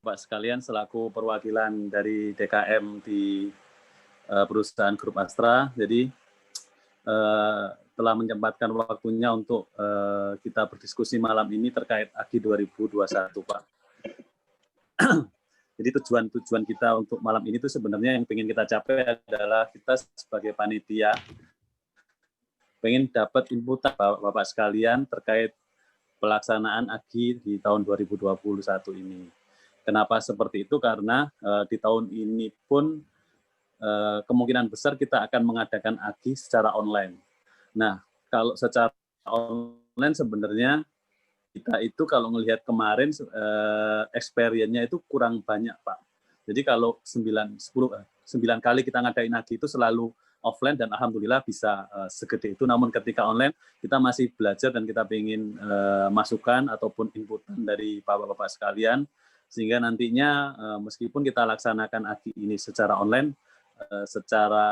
Bapak sekalian selaku perwakilan dari DKM di perusahaan Grup Astra. Jadi telah menyempatkan waktunya untuk kita berdiskusi malam ini terkait AGI 2021, Pak. Jadi tujuan kita untuk malam ini itu sebenarnya yang ingin kita capai adalah kita sebagai panitia pengen dapat inputan Bapak sekalian terkait pelaksanaan AGI di tahun 2021 ini. Kenapa seperti itu? Karena di tahun ini pun kemungkinan besar kita akan mengadakan AGI secara online. Nah, kalau secara online sebenarnya kita itu kalau melihat kemarin experience-nya itu kurang banyak, Pak. Jadi kalau 9 kali kita ngadain AGI itu selalu offline dan alhamdulillah bisa segede itu. Namun ketika online kita masih belajar dan kita ingin masukan ataupun inputan dari bapak-bapak sekalian sehingga nantinya meskipun kita laksanakan AGI ini secara online, secara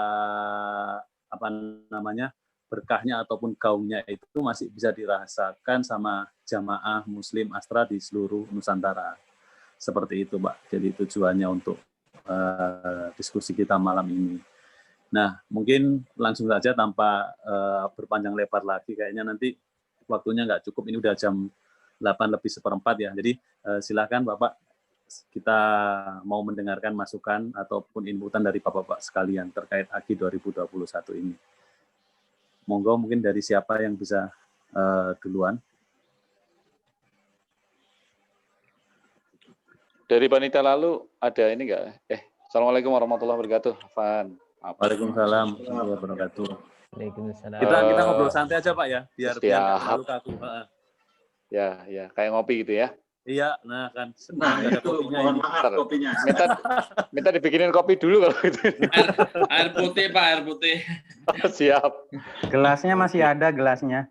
berkahnya ataupun gaungnya itu masih bisa dirasakan sama jamaah Muslim Astra di seluruh Nusantara. Seperti itu, Pak. Jadi tujuannya untuk diskusi kita malam ini. Nah, mungkin langsung saja tanpa berpanjang lebar lagi. Kayaknya nanti waktunya nggak cukup. Ini udah jam 8:04 ya. Jadi silakan Bapak, kita mau mendengarkan masukan ataupun inputan dari Bapak-Bapak sekalian terkait AGI 2021 ini. Monggo mungkin dari siapa yang bisa duluan. Dari panitia lalu ada ini enggak? Assalamualaikum warahmatullahi wabarakatuh. Afan. Waalaikumsalam warahmatullahi wabarakatuh. Waalaikumsalam. Kita ngobrol santai aja Pak ya, biar nggak terlalu kaku. Ya, kayak ngopi gitu ya. Iya, nah kan. Nah, itu mohon maaf kopinya. Minta dibikinin kopi dulu kalau gitu. Air putih Pak, air putih. Siap. Gelasnya masih ada gelasnya.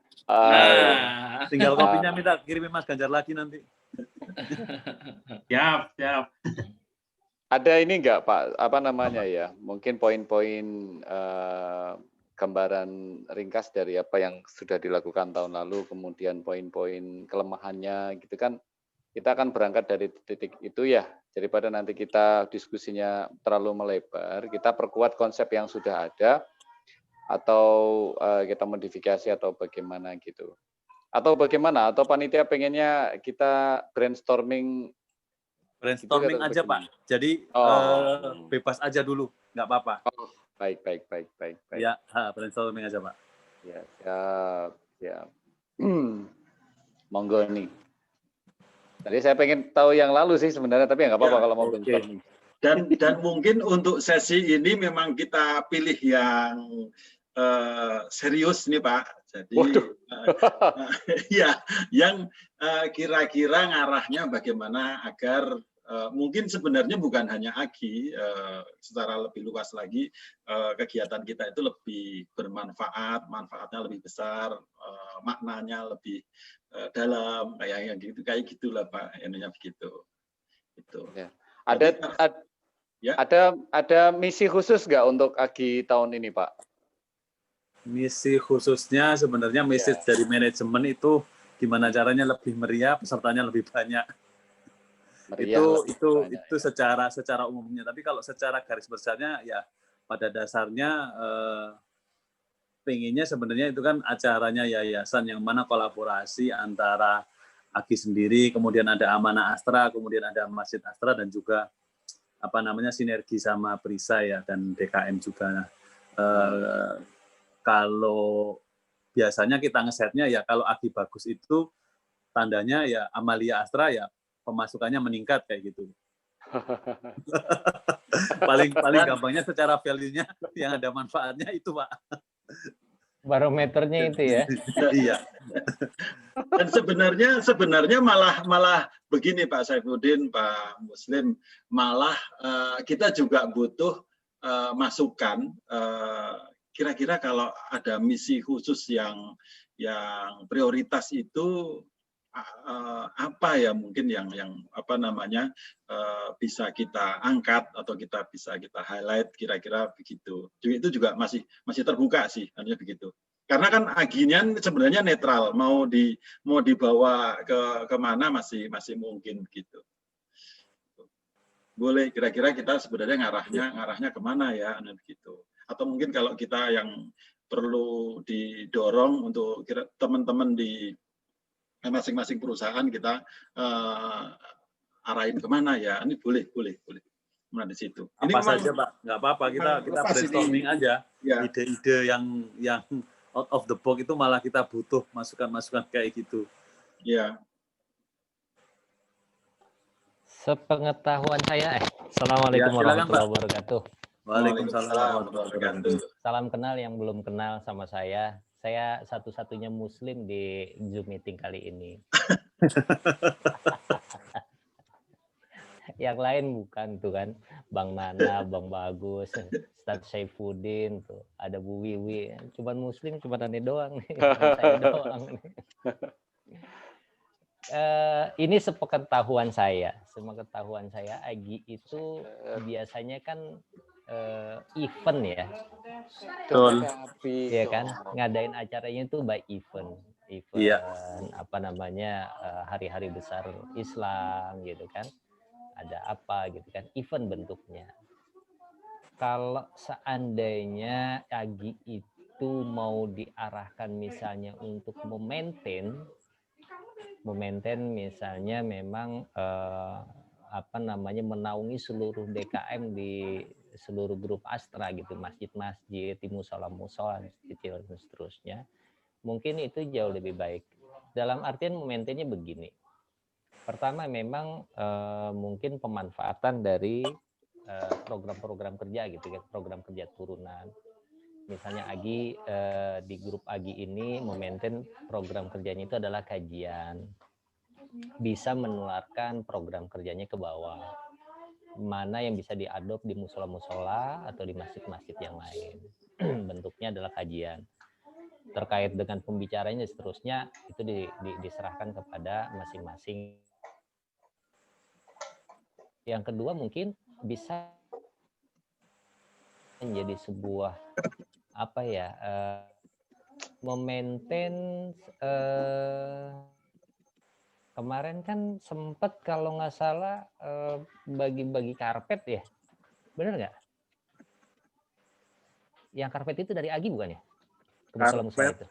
Tinggal kopinya minta kirimin Mas Ganjar lagi nanti. Siap. Ada ini enggak Pak, apa namanya ya, mungkin poin-poin gambaran ringkas dari apa yang sudah dilakukan tahun lalu, kemudian poin-poin kelemahannya gitu kan, kita akan berangkat dari titik itu ya, daripada nanti kita diskusinya terlalu melebar, kita perkuat konsep yang sudah ada, atau kita modifikasi atau bagaimana gitu. Atau bagaimana, atau panitia pengennya kita brainstorming Brainstorming aja Pak. Jadi bebas aja dulu, nggak apa-apa. Baik. Ya, brainstorming aja Pak. Ya, siap. Monggo nih. Tadi saya pengen tahu yang lalu sih sebenarnya, tapi nggak apa-apa kalau mau brainstorming. Dan mungkin untuk sesi ini memang kita pilih yang serius nih Pak. Jadi ya, yang kira-kira ngarahnya bagaimana agar mungkin sebenarnya bukan hanya AGI, secara lebih luas lagi kegiatan kita itu lebih bermanfaat, manfaatnya lebih besar, maknanya lebih dalam, kayak gitulah Pak, intinya begitu. Itu. Ya. Ada misi khusus nggak untuk AGI tahun ini Pak? Misi khususnya sebenarnya message dari manajemen itu gimana caranya lebih meriah, pesertanya lebih banyak. Itu secara umumnya. Tapi kalau secara garis besarnya ya pada dasarnya pengennya sebenarnya itu kan acaranya yayasan yang mana kolaborasi antara AGI sendiri, kemudian ada Amanah Astra, kemudian ada Masjid Astra dan juga sinergi sama Prisa ya dan DKM juga. Kalau biasanya kita ngesetnya ya kalau AGI bagus itu tandanya ya Amalia Astra ya pemasukannya meningkat kayak gitu. paling gampangnya secara value-nya yang ada manfaatnya itu Pak. Barometernya itu ya. Iya. Dan sebenarnya malah begini Pak Saifuddin, Pak Muslim, malah kita juga butuh masukan. Kira-kira kalau ada misi khusus yang prioritas itu apa ya mungkin yang bisa kita angkat atau bisa kita highlight kira-kira begitu. Itu juga masih terbuka sih, artinya begitu. Karena kan AGI-nya sebenarnya netral, mau dibawa ke mana masih mungkin begitu. boleh. Kira-kira kita sebenarnya ngarahnya kemana ya, gitu. Atau mungkin kalau kita yang perlu didorong untuk teman-teman di masing-masing perusahaan kita arahin kemana ya, ini boleh. Nah, di situ. Ini Apa memang, saja Pak, nggak apa-apa, kita lepas brainstorming ini. aja. Ya. Ide-ide yang out of the box itu malah kita butuh masukan-masukan kayak gitu. Ya. Sepengetahuan saya, Assalamualaikum Ya, silakan, warahmatullahi wabarakatuh. Waalaikumsalam warahmatullahi wabarakatuh. Salam kenal yang belum kenal sama saya. Saya satu-satunya Muslim di Zoom meeting kali ini. Yang lain bukan tuh kan, Bang Nana, Bang Bagus, Ustaz Saifuddin, tuh ada Bu Wiwi. Cuman Muslim, cuma aneh doang nih, saya doang nih. Ini sepengetahuan saya, Agi itu biasanya kan event ya, Betul. ya kan, ngadain acaranya itu by event, Iya. apa namanya, hari-hari besar Islam gitu kan, ada apa gitu kan, event bentuknya. Kalau seandainya Agi itu mau diarahkan misalnya untuk memaintain misalnya memang apa namanya, menaungi seluruh DKM di seluruh grup Astra gitu, masjid-masjid, di musola-musola kecil dan seterusnya, mungkin itu jauh lebih baik. Dalam artian memaintainnya begini, pertama memang mungkin pemanfaatan dari program-program kerja gitu ya, program kerja turunan. Misalnya Agi di grup Agi ini memaintain program kerjanya itu adalah kajian, bisa menularkan program kerjanya ke bawah, mana yang bisa diadop di musola-musola atau di masjid-masjid yang lain. Bentuknya adalah kajian. Terkait dengan pembicaranya seterusnya itu diserahkan kepada masing-masing. Yang kedua mungkin bisa menjadi sebuah apa ya, memaintain, kemarin kan sempat kalau nggak salah bagi-bagi karpet ya, bener nggak? Yang karpet itu dari Agi bukan ya? Ke musola-musola itu.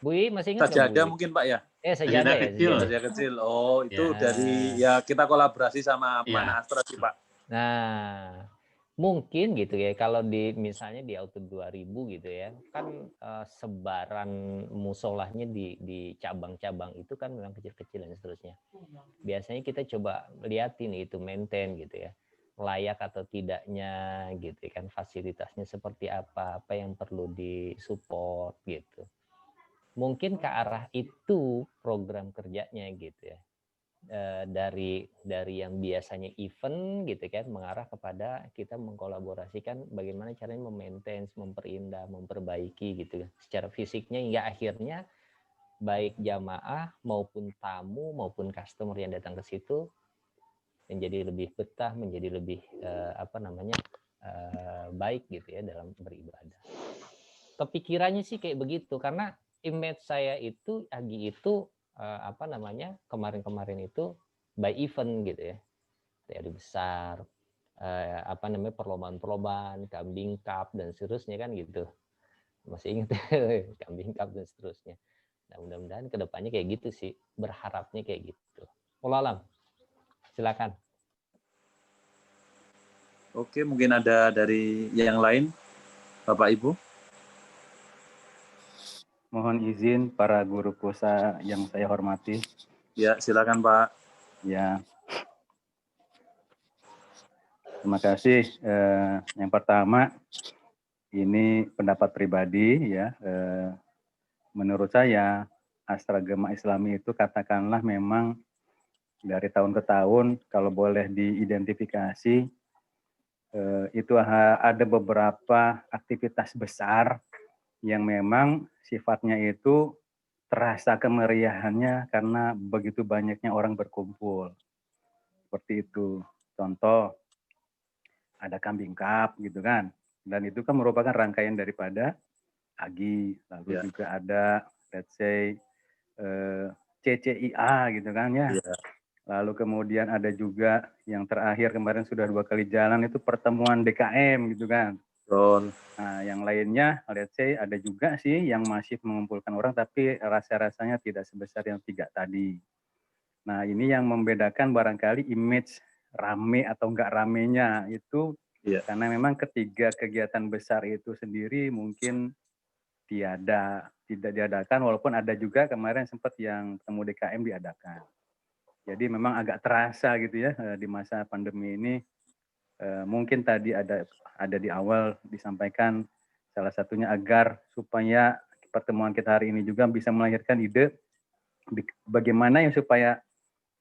Bu I, masih ingat nggak? Sajadah mungkin Pak ya? Sajadah ya. Sajadah kecil. Oh, itu dari ya kita kolaborasi sama Mana Astra sih Pak. Nah, mungkin gitu ya, kalau di misalnya di Auto 2000 gitu ya, kan sebaran musolahnya di cabang-cabang itu kan memang kecil-kecil dan seterusnya. Biasanya kita coba liatin itu maintain gitu ya, layak atau tidaknya gitu kan, fasilitasnya seperti apa yang perlu disupport gitu. Mungkin ke arah itu program kerjanya gitu ya. Dari yang biasanya event gitu kan, mengarah kepada kita mengkolaborasikan bagaimana caranya memaintain, memperindah, memperbaiki gitu kan, secara fisiknya, hingga akhirnya baik jamaah maupun tamu maupun customer yang datang ke situ menjadi lebih betah, menjadi lebih apa namanya, baik gitu ya dalam beribadah. Kepikirannya sih kayak begitu, karena image saya itu Agi itu apa namanya, kemarin itu by event gitu ya, teori besar, apa namanya, perlombaan, kambing cup dan seterusnya kan gitu, masih ingat kambing cup dan seterusnya. Nah, mudah-mudahan kedepannya kayak gitu sih, berharapnya kayak gitu. Wallahu alam, silakan. Oke, mungkin ada dari yang lain, Bapak Ibu. Mohon izin para guru puasa yang saya hormati. Ya, silakan Pak. Ya. Terima kasih. Yang pertama, ini pendapat pribadi ya. Menurut saya, Astra Gema Islami itu katakanlah memang dari tahun ke tahun, kalau boleh diidentifikasi, itu ada beberapa aktivitas besar yang memang sifatnya itu terasa kemeriahannya karena begitu banyaknya orang berkumpul. Seperti itu. Contoh, ada kambing cup gitu kan. Dan itu kan merupakan rangkaian daripada Agi. Lalu juga ada, let's say, CCIA gitu kan ya. Lalu kemudian ada juga yang terakhir kemarin sudah 2 kali jalan itu pertemuan DKM gitu kan. Nah, yang lainnya, let's say ada juga sih yang masih mengumpulkan orang, tapi rasa-rasanya tidak sebesar yang 3 tadi. Nah, ini yang membedakan barangkali image rame atau enggak ramenya itu, karena memang ketiga kegiatan besar itu sendiri mungkin tidak diadakan, walaupun ada juga kemarin sempat yang temu DKM diadakan. Jadi memang agak terasa gitu ya di masa pandemi ini. Mungkin tadi ada di awal disampaikan salah satunya agar supaya pertemuan kita hari ini juga bisa melahirkan ide bagaimana yang supaya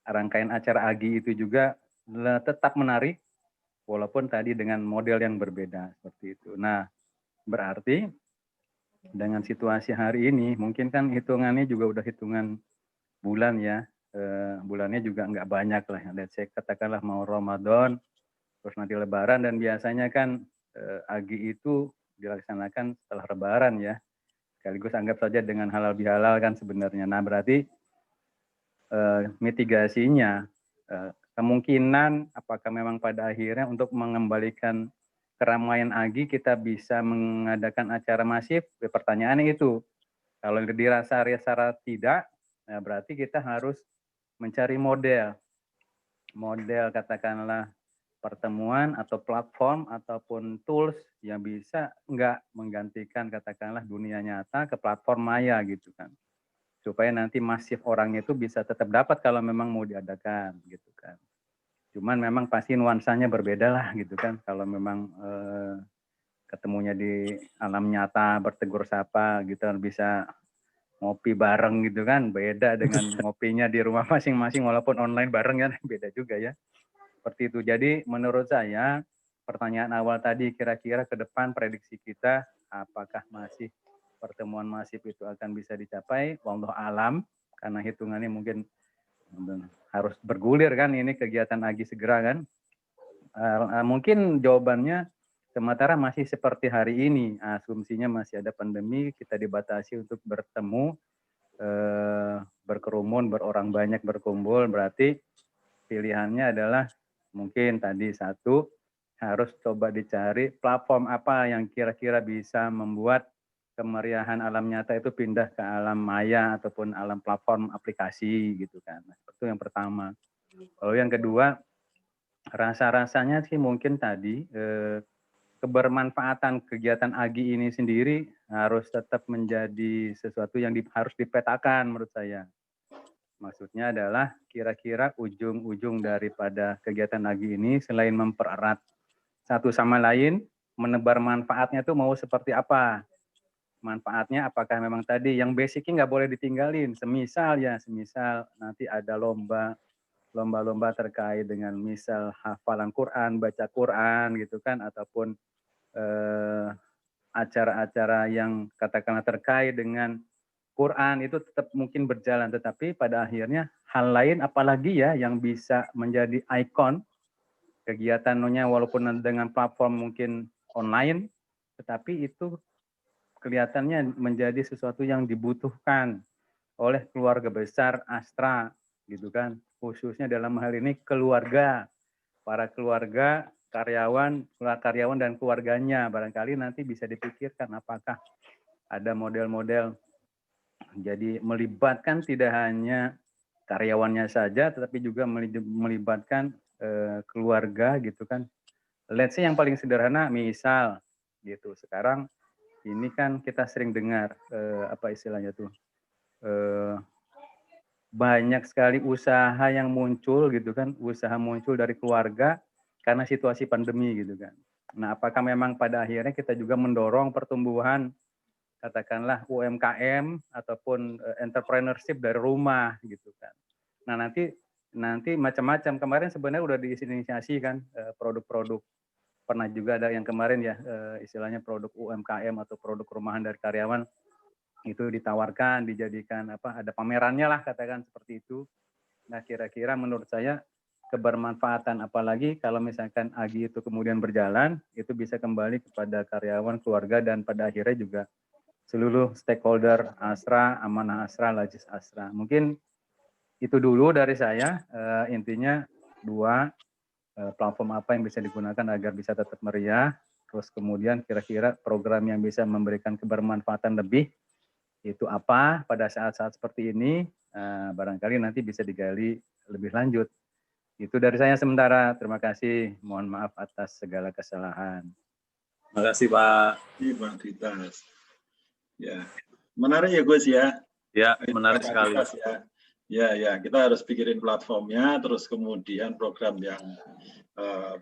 rangkaian acara AGI itu juga tetap menarik walaupun tadi dengan model yang berbeda seperti itu. Nah, berarti dengan situasi hari ini mungkin kan hitungannya juga udah hitungan bulan ya. Bulannya juga nggak banyak lah. Let's say katakanlah mau Ramadan terus nanti Lebaran, dan biasanya kan AGI itu dilaksanakan setelah Lebaran ya, sekaligus anggap saja dengan halal bihalal kan sebenarnya. Nah, berarti mitigasinya kemungkinan apakah memang pada akhirnya untuk mengembalikan keramaian AGI kita bisa mengadakan acara masif? Pertanyaannya itu, kalau dirasa tidak, nah berarti kita harus mencari model katakanlah pertemuan atau platform ataupun tools yang bisa nggak menggantikan katakanlah dunia nyata ke platform maya gitu kan, supaya nanti masif orangnya itu bisa tetap dapat kalau memang mau diadakan gitu kan. Cuman memang pasti nuansanya berbeda lah gitu kan, kalau memang ketemunya di alam nyata bertegur sapa gitu kan, bisa ngopi bareng gitu kan, beda dengan ngopinya di rumah masing-masing walaupun online bareng kan, beda juga ya. Seperti itu. Jadi menurut saya pertanyaan awal tadi, kira-kira ke depan prediksi kita apakah masih pertemuan masif itu akan bisa dicapai? Wallahu alam, karena hitungannya mungkin harus bergulir kan ini kegiatan AGI segera kan. Mungkin jawabannya sementara masih seperti hari ini, asumsinya masih ada pandemi, kita dibatasi untuk bertemu, berkerumun, berorang banyak berkumpul, berarti pilihannya adalah mungkin tadi satu, harus coba dicari platform apa yang kira-kira bisa membuat kemeriahan alam nyata itu pindah ke alam maya ataupun alam platform aplikasi gitu kan. Itu yang pertama. Lalu yang kedua, rasa-rasanya sih mungkin tadi kebermanfaatan kegiatan AGI ini sendiri harus tetap menjadi sesuatu yang harus dipetakan menurut saya. Maksudnya adalah kira-kira ujung-ujung daripada kegiatan AGI ini selain mempererat satu sama lain, menebar manfaatnya itu mau seperti apa? Manfaatnya apakah memang tadi yang basicnya nggak boleh ditinggalin? Semisal nanti ada lomba terkait dengan misal hafalan Quran, baca Quran gitu kan, ataupun acara-acara yang katakanlah terkait dengan Quran itu tetap mungkin berjalan, tetapi pada akhirnya hal lain apalagi ya yang bisa menjadi ikon kegiatannya walaupun dengan platform mungkin online, tetapi itu kelihatannya menjadi sesuatu yang dibutuhkan oleh keluarga besar Astra gitu kan, khususnya dalam hal ini keluarga, para keluarga, karyawan dan keluarganya. Barangkali nanti bisa dipikirkan apakah ada model-model jadi melibatkan tidak hanya karyawannya saja, tetapi juga melibatkan keluarga gitu kan. Let's say yang paling sederhana, misal gitu. Sekarang ini kan kita sering dengar apa istilahnya tuh, banyak sekali usaha yang muncul gitu kan, usaha muncul dari keluarga karena situasi pandemi gitu kan. Nah, apakah memang pada akhirnya kita juga mendorong pertumbuhan katakanlah UMKM ataupun entrepreneurship dari rumah gitu kan. Nah, nanti macam-macam. Kemarin sebenarnya udah diinisiasi kan produk-produk. Pernah juga ada yang kemarin ya istilahnya produk UMKM atau produk rumahan dari karyawan itu ditawarkan, dijadikan ada pamerannya lah katakan seperti itu. Nah, kira-kira menurut saya kebermanfaatan apalagi kalau misalkan AGI itu kemudian berjalan, itu bisa kembali kepada karyawan, keluarga, dan pada akhirnya juga seluruh stakeholder Astra, Amanah Astra, Lajis Astra. Mungkin Itu dulu dari saya. Intinya 2, platform apa yang bisa digunakan agar bisa tetap meriah. Terus kemudian kira-kira program yang bisa memberikan kebermanfaatan lebih itu apa pada saat-saat seperti ini. Barangkali nanti bisa digali lebih lanjut. Itu dari saya sementara. Terima kasih. Mohon maaf atas segala kesalahan. Terima kasih Pak. Iya, Pak Ditas. Ya, menarik ya Gus ya. Ya, menarik sekali. Ya, kita harus pikirin platformnya, terus kemudian program yang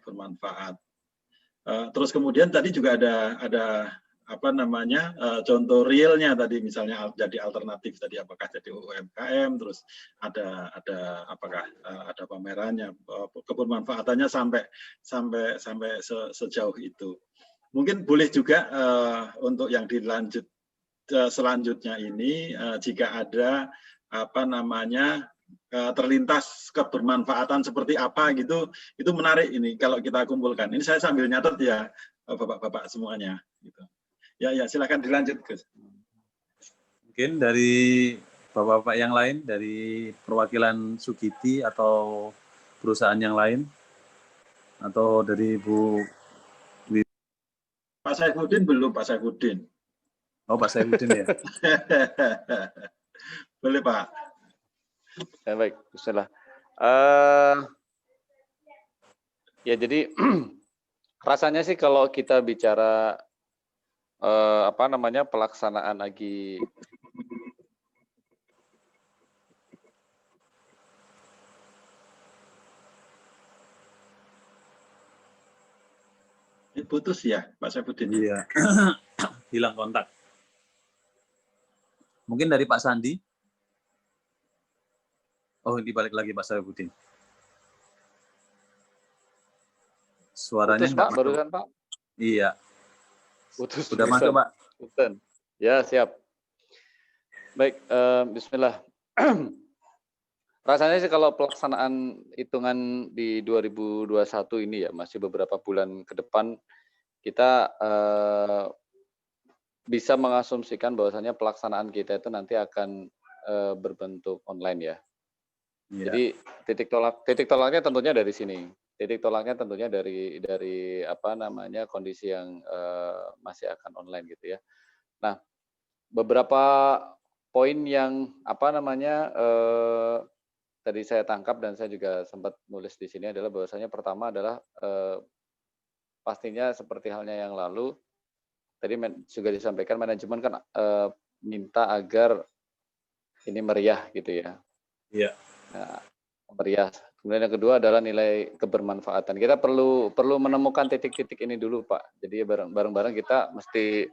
bermanfaat. Terus kemudian tadi juga ada apa namanya contoh realnya tadi, misalnya jadi alternatif tadi, apakah jadi UMKM, terus ada apakah ada pamerannya, kebermanfaatannya sampai sejauh itu. Mungkin boleh juga untuk yang dilanjut selanjutnya ini jika ada apa namanya terlintas kebermanfaatan seperti apa gitu, itu menarik ini kalau kita kumpulkan. Ini saya sambil nyatet ya bapak-bapak semuanya. Gitu. Ya, silakan dilanjut, Gus. Mungkin dari bapak-bapak yang lain, dari perwakilan Sugiti atau perusahaan yang lain, atau dari Bu. Pak Saifuddin belum, Pak Saifuddin. Oh, Pak Saifuddin ya. Boleh Pak. Ya, baik, bismillah. Ya jadi rasanya sih kalau kita bicara apa namanya pelaksanaan lagi putus ya Pak Saifuddin. Iya. Hilang kontak. Mungkin dari Pak Sandi. Oh, ini balik lagi Pak Saifuddin. Suaranya putus Pak, barusan Pak? Iya. Putus. Sudah masuk Pak. Putus. Ya, siap. Baik, bismillah. Rasanya sih kalau pelaksanaan hitungan di 2021 ini ya, masih beberapa bulan ke depan, kita bisa mengasumsikan bahwasanya pelaksanaan kita itu nanti akan berbentuk online ya. Iya. Jadi titik tolaknya tentunya dari sini. Titik tolaknya tentunya dari apa namanya kondisi yang masih akan online gitu ya. Nah, beberapa poin yang apa namanya tadi saya tangkap dan saya juga sempat nulis di sini adalah bahwasanya pertama adalah pastinya seperti halnya yang lalu tadi juga disampaikan manajemen kan minta agar ini meriah gitu ya. Iya. Nah, meriah. Kemudian yang kedua adalah nilai kebermanfaatan. Kita perlu menemukan titik-titik ini dulu Pak. Jadi bareng-bareng kita mesti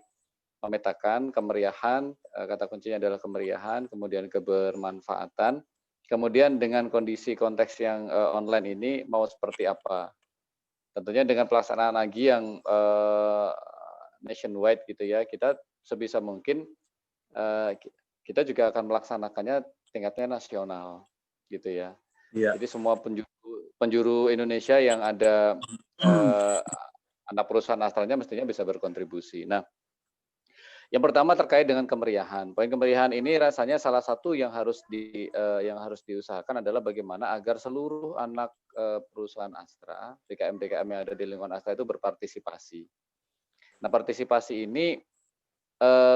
memetakan kemeriahan, kata kuncinya adalah kemeriahan, kemudian kebermanfaatan, kemudian dengan kondisi konteks yang online ini mau seperti apa. Tentunya dengan pelaksanaan lagi yang nationwide gitu ya, kita sebisa mungkin kita juga akan melaksanakannya tingkatnya nasional gitu ya. Iya. Jadi semua penjuru Indonesia yang ada anak perusahaan asalnya mestinya bisa berkontribusi. Nah, yang pertama terkait dengan kemeriahan. Poin kemeriahan ini rasanya salah satu yang harus diusahakan adalah bagaimana agar seluruh anak perusahaan Astra, DKM-DKM yang ada di lingkungan Astra itu berpartisipasi. Nah, partisipasi ini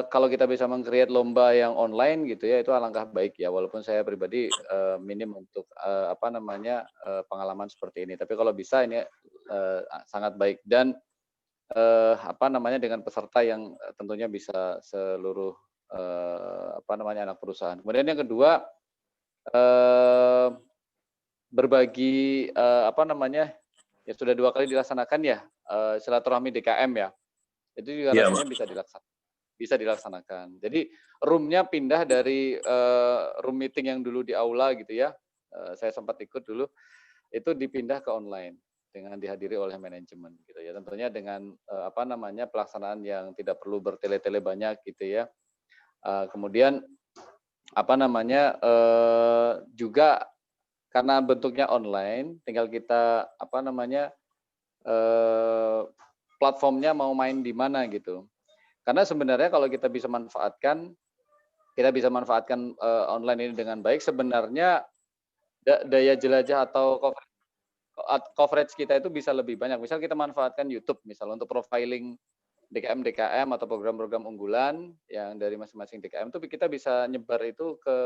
kalau kita bisa meng-create lomba yang online gitu ya, itu alangkah baik ya. Walaupun saya pribadi minim untuk apa namanya pengalaman seperti ini. Tapi kalau bisa ini sangat baik dan apa namanya dengan peserta yang tentunya bisa seluruh apa namanya anak perusahaan. Kemudian yang kedua berbagi apa namanya ya sudah 2 kali dilaksanakan ya silaturahmi DKM ya. Itu juga rasanya bisa dilaksanakan. Jadi room-nya pindah dari room meeting yang dulu di aula gitu ya. Saya sempat ikut dulu, itu dipindah ke online dengan dihadiri oleh manajemen gitu ya. Tentunya dengan apa namanya pelaksanaan yang tidak perlu bertele-tele banyak gitu ya. Kemudian apa namanya juga karena bentuknya online, tinggal kita apa namanya platformnya mau main di mana gitu. Karena sebenarnya kalau kita bisa manfaatkan online ini dengan baik, sebenarnya daya jelajah atau coverage kita itu bisa lebih banyak. Misal kita manfaatkan YouTube misal untuk profiling DKM atau program-program unggulan yang dari masing-masing DKM itu kita bisa nyebar itu ke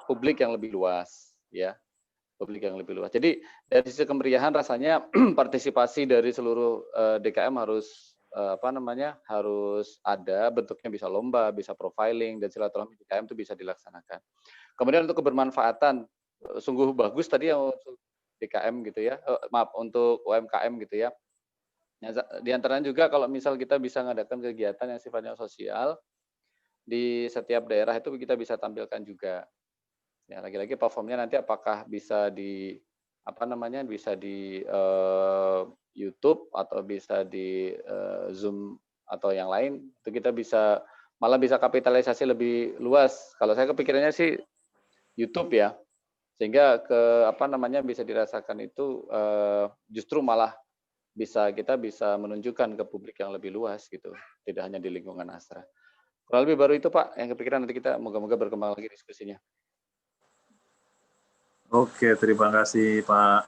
publik yang lebih luas, ya, publik yang lebih luas. Jadi dari sisi kemeriahan rasanya partisipasi dari seluruh DKM harus harus ada, bentuknya bisa lomba, bisa profiling, dan silaturahmi DKM itu bisa dilaksanakan. Kemudian untuk kebermanfaatan, sungguh bagus tadi yang untuk DKM gitu ya, untuk UMKM gitu ya. Di antaranya juga kalau misal kita bisa mengadakan kegiatan yang sifatnya sosial, di setiap daerah itu kita bisa tampilkan juga. Ya, lagi-lagi platformnya nanti apakah bisa di bisa di YouTube atau bisa di Zoom atau yang lain, itu kita malah bisa kapitalisasi lebih luas. Kalau saya kepikirannya sih YouTube ya, sehingga bisa dirasakan itu justru malah kita bisa menunjukkan ke publik yang lebih luas gitu, tidak hanya di lingkungan Astra. Kurang lebih baru itu Pak yang kepikiran, nanti kita moga-moga berkembang lagi diskusinya. Oke, terima kasih Pak.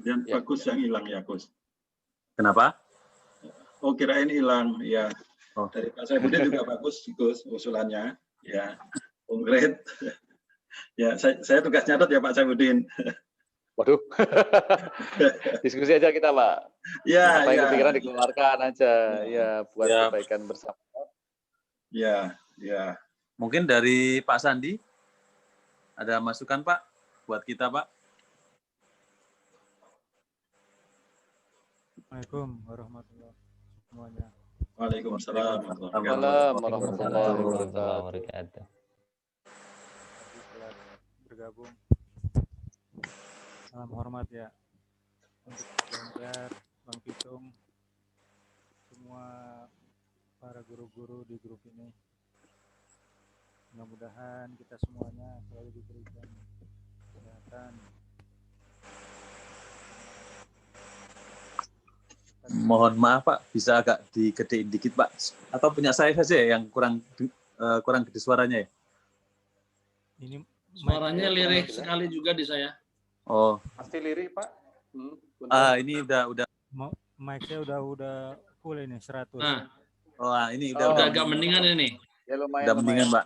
Dan Ya. Bagus yang hilang ya, Gus. Kenapa? Oh, kirain hilang. Ya. Oh. Dari Pak Saifuddin juga bagus, Gus, usulannya. Ya, konkret. Ya, saya tugas nyatet ya Pak Saifuddin. Waduh, diskusi aja kita Pak. Ya, apa yang ya. kepikiran dikeluarkan aja, ya buat Ya. kebaikan bersama. Ya, ya. Mungkin dari Pak Sandi ada masukan Pak buat kita Pak? Assalamualaikum warahmatullahi semuanya. Waalaikumsalam. Warahmatullahi wabarakatuh. Setelah bergabung, salam hormat ya untuk Ganjar, Bang Pitung, semua para guru-guru di grup ini. Mudah-mudahan kita semuanya selalu diberikan kesehatan. Mohon maaf Pak, bisa agak digedein dikit Pak, atau punya saya saja yang kurang gede suaranya ya? Ini Suaranya lirik sekali juga di saya. Oh. Pasti lirik Pak. Ini udah. Mic saya udah full ini 100. Nah. Ini udah agak mendingan ini. Ya lumayan. Udah mendingan Pak.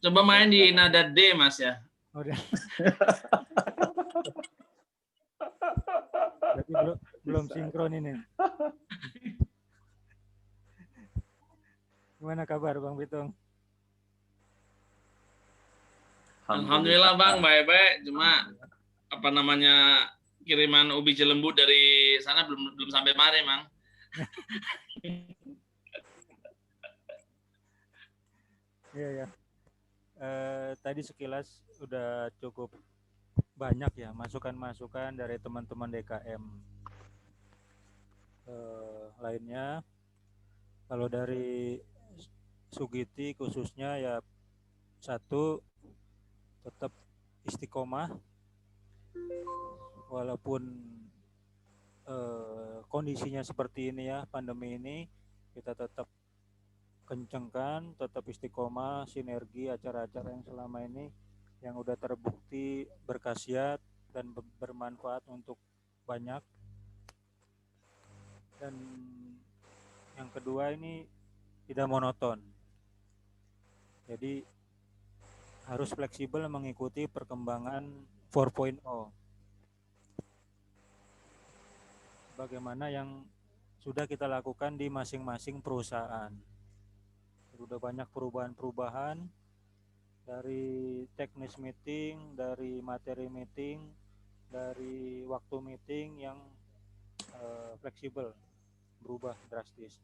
Coba main di nada D Mas ya. Udah. Berarti belum sinkron ini. Gimana kabar Bang Pitung? Alhamdulillah Bang, baik-baik. Cuma kiriman ubi Cilembu dari sana belum sampai mari, Mang. Iya ya. Tadi sekilas udah cukup banyak ya masukan-masukan dari teman-teman DKM lainnya. Kalau dari Sugiti khususnya ya, satu, tetap istiqomah walaupun kondisinya seperti ini ya, pandemi ini, kita tetap kencengkan, tetap istiqomah, sinergi acara-acara yang selama ini yang udah terbukti berkhasiat dan bermanfaat untuk banyak. Dan yang kedua ini tidak monoton. Jadi harus fleksibel mengikuti perkembangan 4.0. Bagaimana yang sudah kita lakukan di masing-masing perusahaan. Sudah banyak perubahan-perubahan dari teknis meeting, dari materi meeting, dari waktu meeting yang fleksibel, berubah drastis.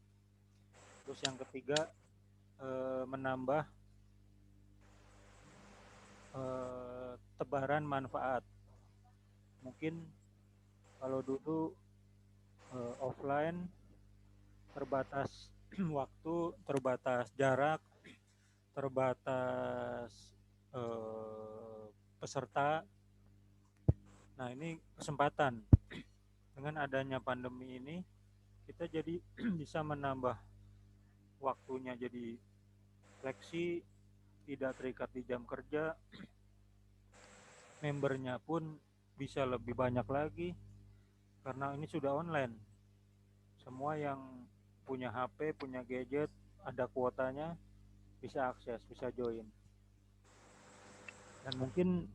Terus yang ketiga, menambah tebaran manfaat. Mungkin kalau dulu offline terbatas waktu, terbatas jarak, terbatas peserta. Nah, ini kesempatan dengan adanya pandemi ini kita jadi bisa menambah waktunya jadi fleksi, tidak terikat di jam kerja, membernya pun bisa lebih banyak lagi karena ini sudah online. Semua yang punya HP, punya gadget, ada kuotanya, bisa akses, bisa join. Dan mungkin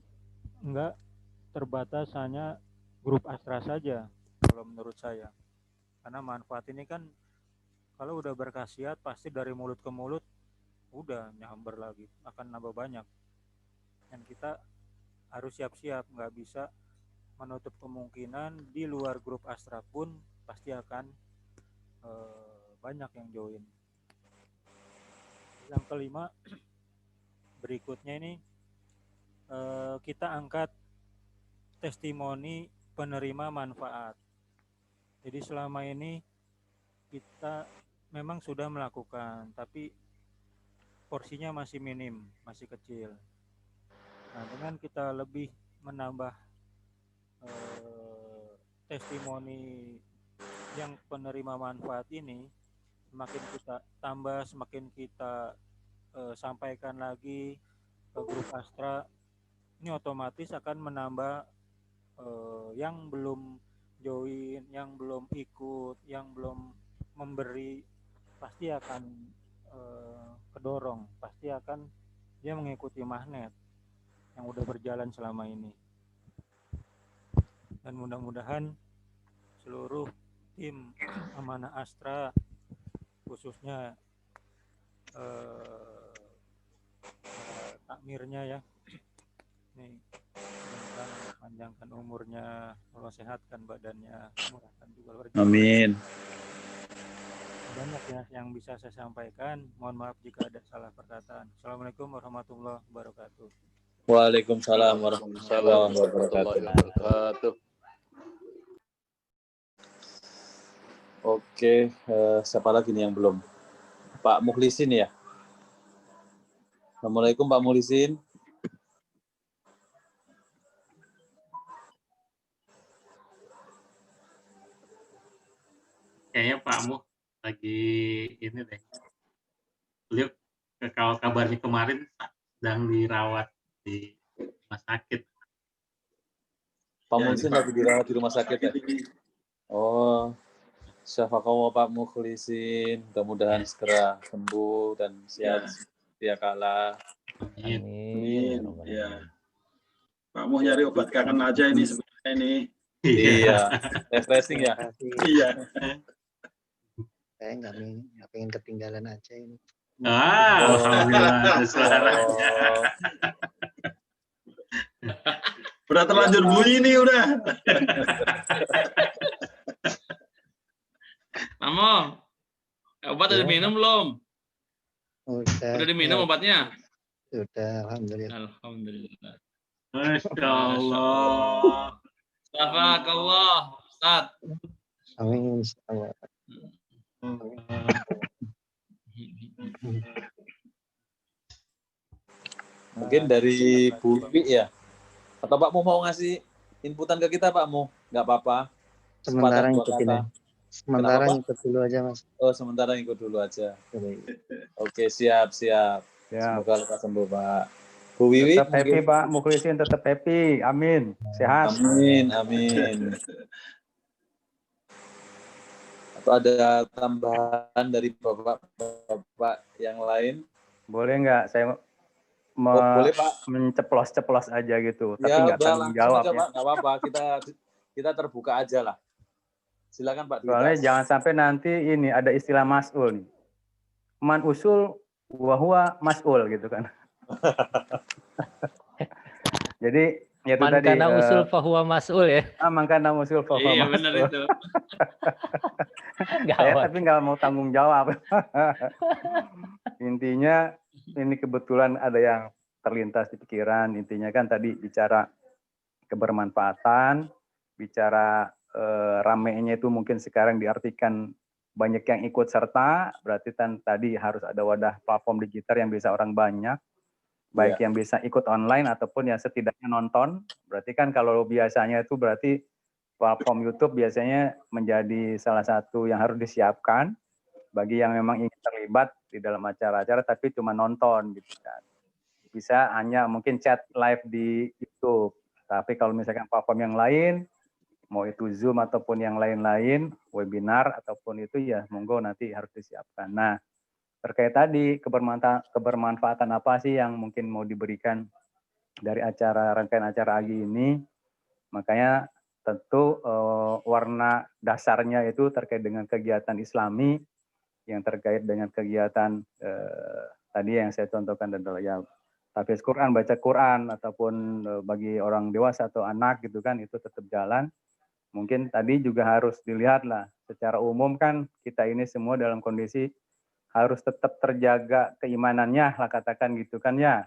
enggak terbatas hanya grup Astra saja kalau menurut saya. Karena manfaat ini kan kalau udah berkhasiat pasti dari mulut ke mulut udah nyamber lagi, akan nambah banyak. Dan kita harus siap-siap, nggak bisa menutup kemungkinan di luar grup Astra pun pasti akan banyak yang join. Yang kelima, berikutnya ini kita angkat testimoni penerima manfaat. Jadi selama ini kita memang sudah melakukan, tapi porsinya masih minim, masih kecil. Nah, dengan kita lebih menambah testimoni yang penerima manfaat ini, semakin kita tambah, semakin kita sampaikan lagi ke grup Astra, ini otomatis akan menambah yang belum join, yang belum ikut, yang belum memberi, pasti akan kedorong, pasti akan dia mengikuti magnet yang udah berjalan selama ini. Dan mudah-mudahan seluruh tim Amanah Astra, khususnya takmirnya ya, nih panjangkan umurnya, Allah sehatkan badannya, murahkan juga rezeki. Amin. Banyak ya yang bisa saya sampaikan. Mohon maaf jika ada salah perkataan. Assalamualaikum warahmatullahi wabarakatuh. Waalaikumsalam warahmatullahi wabarakatuh. Oke, siapa lagi nih yang belum? Pak Mukhlisin ya? Assalamualaikum Pak Mukhlisin. Kayaknya Pak Muh lagi ini deh. Beliau kalau kabarnya kemarin sedang dirawat di rumah sakit. Pak Mukhlisin lagi dirawat di rumah sakit ya? Oh, syafaqallah Pak Mukhlisin. Mudah-mudahan segera sembuh dan sehat setia kala. Amin. Ya. Pak Muh nyari obat kangen aja ini sebenarnya ini. Iya, refreshing ya. Iya. Saya nggak pengen ketinggalan aja ini. Alhamdulillah suaranya. Udah terlanjur bunyi nih udah. Mamo, obat udah diminum belum? Udah diminum obatnya? Sudah, alhamdulillah. Alhamdulillah. Masya Allah. Syafaqallah, Ustaz. Amin. Mungkin dari Bu Wiwi ya? Atau Pak Mu mau ngasih inputan ke kita Pak Mu? Nggak apa-apa. Sementara ngikutin aja. Sementara ngikut dulu aja Mas. Oh, sementara ngikut dulu aja. Oke, siap. Semoga lekas sembuh Pak. Bu Wiwi tetap happy Pak Mukhlisin, tetap happy. Amin. Sehat. Amin. Atau ada tambahan dari bapak-bapak yang lain? Boleh nggak saya boleh Pak. menceplos-ceplos aja gitu, tapi Ya, nggak tanggung jawab aja, ya. Pak. Nggak apa-apa, kita terbuka aja lah. Silakan Pak. Soalnya jangan sampai nanti ini ada istilah mas'ul nih. Man usul wahwa mas'ul gitu kan. Jadi ya itu Man tadi. kana usul fahuwa mas'ul ya. Man kana usul fahuwa mas'ul. Iya benar itu. Saya tapi nggak mau tanggung jawab. Intinya ini kebetulan ada yang terlintas di pikiran. Intinya kan tadi bicara kebermanfaatan, bicara ramainya itu mungkin sekarang diartikan banyak yang ikut serta, berarti kan tadi harus ada wadah platform digital yang bisa orang banyak, baik yang bisa ikut online ataupun yang setidaknya nonton. Berarti kan kalau biasanya itu berarti platform YouTube biasanya menjadi salah satu yang harus disiapkan bagi yang memang ingin terlibat di dalam acara-acara tapi cuma nonton gitu kan. Bisa hanya mungkin chat live di YouTube. Tapi kalau misalkan platform yang lain, mau itu Zoom ataupun yang lain-lain, webinar ataupun itu ya monggo nanti harus disiapkan. Nah, terkait tadi kebermanfaatan apa sih yang mungkin mau diberikan dari rangkaian acara AGI ini? Makanya tentu warna dasarnya itu terkait dengan kegiatan Islami yang terkait dengan kegiatan tadi yang saya contohkan adalah ya tahfiz Quran, baca Quran ataupun bagi orang dewasa atau anak gitu kan itu tetap jalan. Mungkin tadi juga harus dilihat lah secara umum kan kita ini semua dalam kondisi harus tetap terjaga keimanannya lah katakan gitu kan ya.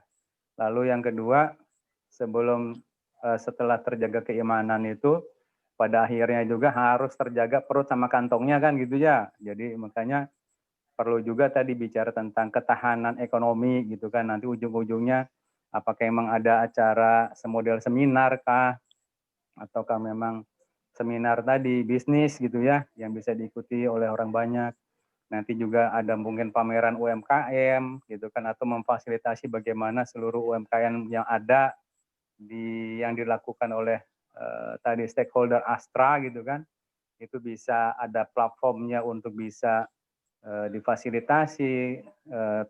Lalu yang kedua setelah terjaga keimanan itu pada akhirnya juga harus terjaga perut sama kantongnya kan gitu ya. Jadi makanya perlu juga tadi bicara tentang ketahanan ekonomi gitu kan. Nanti ujung-ujungnya apakah memang ada acara semodel seminar kah? Ataukah memang seminar tadi bisnis gitu ya yang bisa diikuti oleh orang banyak. Nanti juga ada mungkin pameran UMKM gitu kan atau memfasilitasi bagaimana seluruh UMKM yang ada yang dilakukan oleh tadi stakeholder Astra gitu kan. Itu bisa ada platformnya untuk bisa difasilitasi,